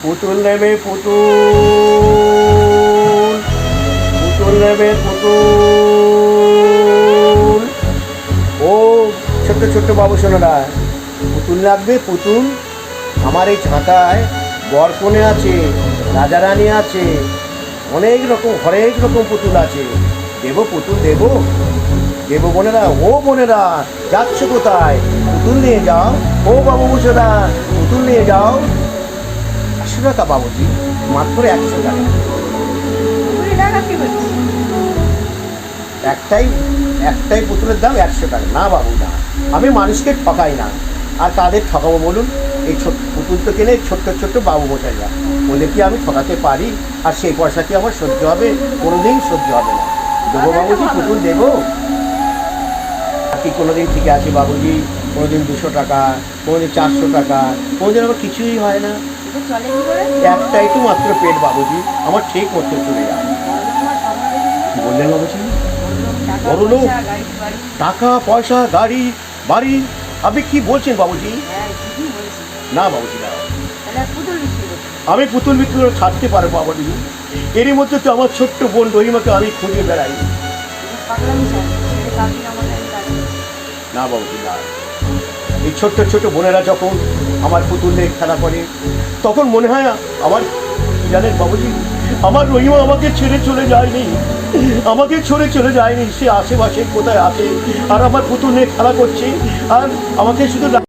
পুতুল নেবে পুতুল, পুতুল নেবে পুতুল। ও ছোট্ট ছোট্ট বাবু সোনারা, পুতুল লাগবে পুতুল। আমার এই ঝাঁটায় বরকনে আছে, রাজা রানী আছে, অনেক রকম হরেক রকম পুতুল আছে। দেবো পুতুল দেবো, দেবো বোনেরা। ও বোনেরা যাচ্ছ কোথায়? পুতুল নিয়ে যাও। ও বাবু বুঝোরা পুতুল নিয়ে যাও। 100 টাকা বাবুজি, মাত্র 100 টাকা। একটাই পুতুলের দাম 100 টাকা। না বাবু না, আমি মানুষকে ঠকাই না। আর কাদের ঠকাবো বলুন? এই পুতুল তো কেনে ছোট্ট ছোট্ট বাবু মশাইরা, ওদের কি আমি ঠকাতে পারি? আর সেই পয়সা কি আমার সহ্য হবে? কোনোদিন সহ্য হবে না। দেবো বাবুজি পুতুল দেবো। কি কোনোদিন ঠিক আছে বাবুজি, কোনোদিন 200 টাকা, কোনোদিন 400 টাকা, কোনোদিন আমার কিছুই হয় না। একটাই তো মাত্র পেট বাবুজি, আমার ঠিক মতো চলে যায়। কি বললেন বাবুজি? বড় লোক, টাকা পয়সা গাড়ি বাড়ি, আপনি কি বলছেন বাবুজি? না বাবুজি না, আমি পুতুল বিক্রি করে থাকতে পারবো বাবুজি। এরই মধ্যে তো আমার ছোট্ট বোন রহিমাকে আমি খুঁজে বেড়াই। না বাবুজি না, এই ছোট্ট ছোট বোনেরা যখন আমার পুতুল নিয়ে খেলা করে, তখন মনে হয় আমার, জানেন বাবুজি, আমার রহিমা আমাকে ছেড়ে চলে যায়নি, আমাকে ছেড়ে চলে যায়নি। সে আশেপাশে কোথায় আছে আর আমার পুতুল নিয়ে খেলা করছে, আর আমাকে শুধু